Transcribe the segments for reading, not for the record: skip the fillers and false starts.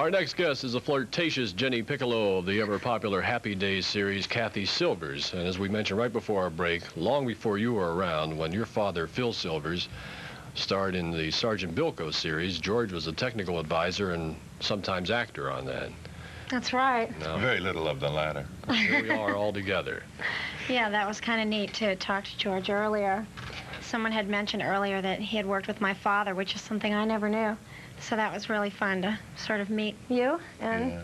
Our next guest is the flirtatious Jenny Piccolo of the ever-popular Happy Days series, Kathy Silvers. And as we mentioned right before our break, long before you were around, when your father, Phil Silvers, starred in the Sergeant Bilko series, George was a technical advisor and sometimes actor on that. That's right. Now, very little of the latter. Here we are all together. Yeah, that was kind of neat to talk to George earlier. Someone had mentioned earlier that he had worked with my father, which is something I never knew. So that was really fun to sort of meet you and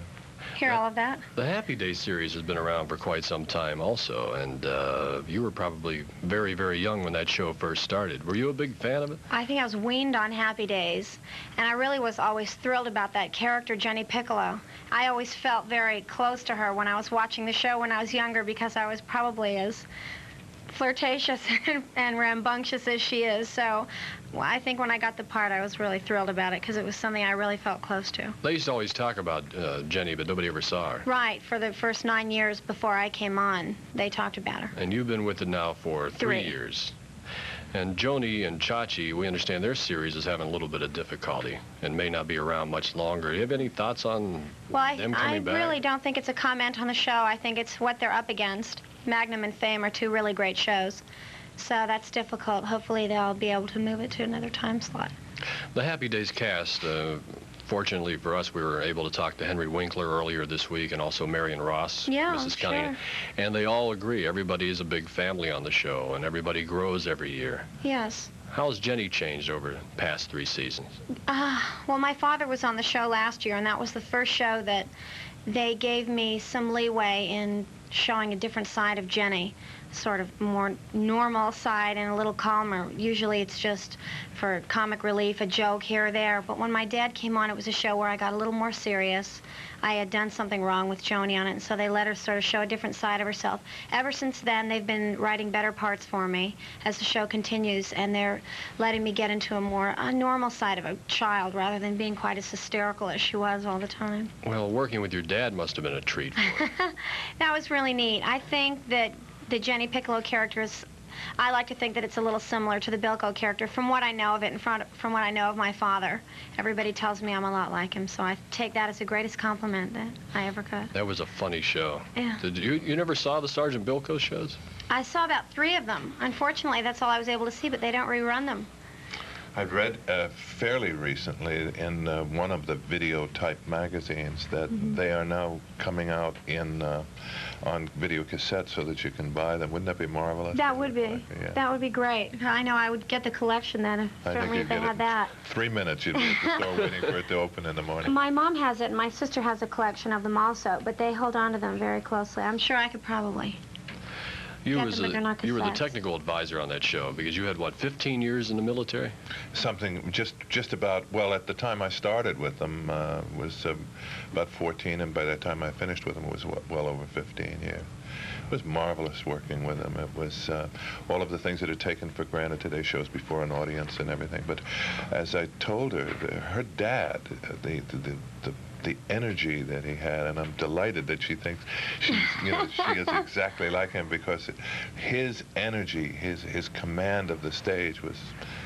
hear all of that. The Happy Days series has been around for quite some time also, and you were probably very, very young when that show first started. Were you a big fan of it? I think I was weaned on Happy Days, and I really was always thrilled about that character, Jenny Piccolo. I always felt very close to her when I was watching the show when I was younger, because I was probably as flirtatious and rambunctious as she is. So I think when I got the part, I was really thrilled about it because it was something I really felt close to. They used to always talk about Jenny, but nobody ever saw her. Right. For the first 9 years before I came on, they talked about her. And you've been with it now for 3 years. And Joni and Chachi, we understand their series is having a little bit of difficulty and may not be around much longer. Do you have any thoughts on them coming back? I really don't think it's a comment on the show. I think it's what they're up against. Magnum and Fame are two really great shows. So that's difficult. Hopefully they'll be able to move it to another time slot. The Happy Days cast, fortunately for us, we were able to talk to Henry Winkler earlier this week and also Marion Ross, Mrs. Cunningham. And they all agree. Everybody is a big family on the show, and everybody grows every year. Yes. How's Jenny changed over the past 3 seasons? Well, my father was on the show last year, and that was the first show that they gave me some leeway in showing a different side of Jenny, sort of more normal side and a little calmer. Usually it's just for comic relief, a joke here or there. But when my dad came on, it was a show where I got a little more serious. I had done something wrong with Joni on it, and so they let her sort of show a different side of herself. Ever since then, they've been writing better parts for me as the show continues, and they're letting me get into a more normal side of a child rather than being quite as hysterical as she was all the time. Well, working with your dad must have been a treat for you. That was really neat. I think that the Jenny Piccolo character is, I like to think that it's a little similar to the Bilko character from what I know of it and from what I know of my father. Everybody tells me I'm a lot like him, so I take that as the greatest compliment that I ever could. That was a funny show. Yeah. Did you never saw the Sergeant Bilko shows? I saw about 3 of them. Unfortunately, that's all I was able to see, but they don't rerun them. I've read fairly recently in one of the video-type magazines that they are now coming out in on video cassette so that you can buy them. Wouldn't that be marvelous? That would be. Yeah. That would be great. I know I would get the collection then, certainly if they had that. 3 minutes, you'd be at the store waiting for it to open in the morning. My mom has it, and my sister has a collection of them also, but they hold on to them very closely. I'm sure I could probably. You were the technical advisor on that show because you had, what, 15 years in the military? Something just about, well, at the time I started with them was about 14, and by the time I finished with them it was well over 15 years. It was marvelous working with them. It was all of the things that are taken for granted today, shows before an audience and everything. But as I told her, her dad, the energy that he had, and I'm delighted that she thinks she is exactly like him, because his energy, his command of the stage was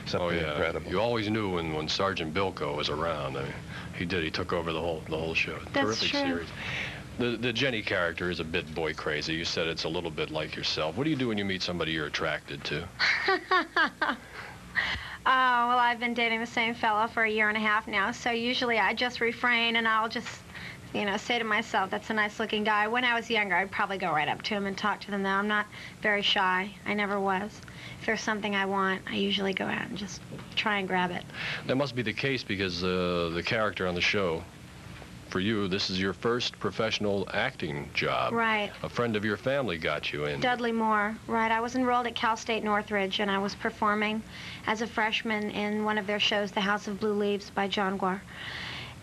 something incredible. You always knew when Sergeant Bilko was around. I mean, he took over the whole show. That's terrific series. The Jenny character is a bit boy crazy. You said it's a little bit like yourself. What do you do when you meet somebody you're attracted to? Oh, well, I've been dating the same fella for 1.5 years now, so usually I just refrain and I'll just, say to myself, that's a nice-looking guy. When I was younger, I'd probably go right up to him and talk to them. Now, I'm not very shy. I never was. If there's something I want, I usually go out and just try and grab it. That must be the case because the character on the show, for you, this is your first professional acting job. Right. A friend of your family got you in. Dudley Moore, right. I was enrolled at Cal State Northridge, and I was performing as a freshman in one of their shows, The House of Blue Leaves by John Guare.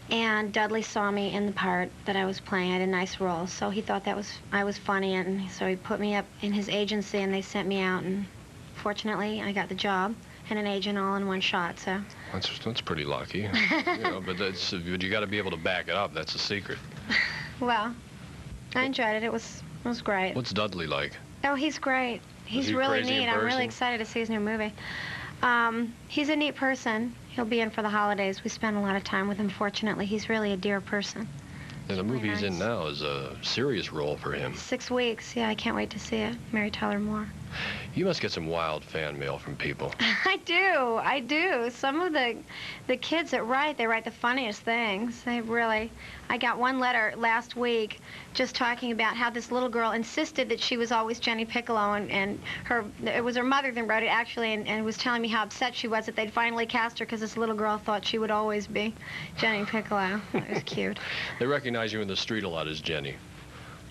And Dudley saw me in the part that I was playing. I had a nice role, so he thought I was funny, and so he put me up in his agency, and they sent me out, and fortunately, I got the job and an agent all in one shot, so. That's pretty lucky. But you got to be able to back it up. That's the secret. Well, I enjoyed it. It was great. What's Dudley like? Oh, he's great. He's really neat. I'm really excited to see his new movie. He's a neat person. He'll be in for the holidays. We spend a lot of time with him, fortunately. He's really a dear person. And the movie he's in nice. now is a serious role for him. 6 weeks. Yeah, I can't wait to see it. Mary Tyler Moore. You must get some wild fan mail from people. I do. Some of the kids that write, they write the funniest things. They really... I got one letter last week just talking about how this little girl insisted that she was always Jenny Piccolo, and it was her mother that wrote it, actually, and was telling me how upset she was that they'd finally cast her because this little girl thought she would always be Jenny Piccolo. It was cute. They recognize you in the street a lot as Jenny.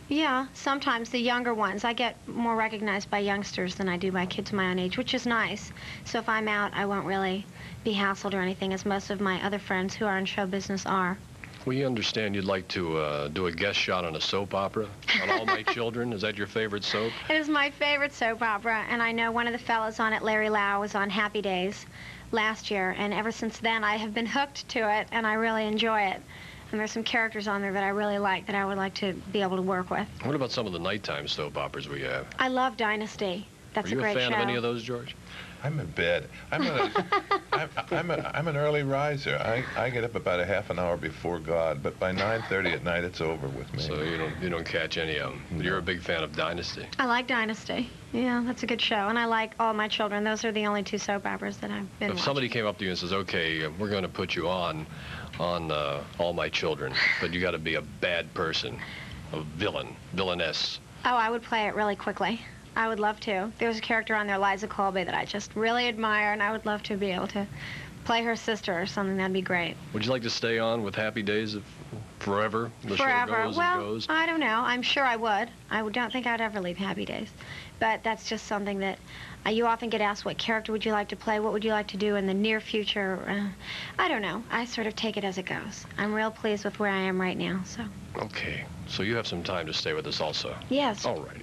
Yeah, sometimes the younger ones. I get more recognized by youngsters than I do by kids my own age, which is nice. So if I'm out, I won't really be hassled or anything, as most of my other friends who are in show business are. We understand you'd like to do a guest shot on a soap opera on All My Children. Is that your favorite soap? It is my favorite soap opera, and I know one of the fellows on it, Larry Lau, was on Happy Days last year, and ever since then I have been hooked to it, and I really enjoy it. And there's some characters on there that I really like that I would like to be able to work with. What about some of the nighttime soap operas we have? I love Dynasty. That's Are you a great show. a fan of any of those, George? I'm in bed. I'm an early riser. I get up about a half an hour before God, but by 9:30 at night it's over with me. So you don't catch any of them. No. You're a big fan of Dynasty. I like Dynasty. Yeah, that's a good show. And I like All My Children. Those are the only two soap operas that I've been If watching. somebody came up to you and says, "Okay, we're going to put you on All My Children, but you got to be a bad person, a villainess." Oh, I would play it really quickly. I would love to. There's a character on there, Liza Colby, that I just really admire, and I would love to be able to play her sister or something. That'd be great. Would you like to stay on with Happy Days forever? The Forever. show goes Well, and goes. I don't know. I'm sure I would. Don't think I'd ever leave Happy Days. But that's just something that you often get asked, what character would you like to play? What would you like to do in the near future? I don't know. I sort of take it as it goes. I'm real pleased with where I am right now, so. Okay, so you have some time to stay with us also. Yes. All righty.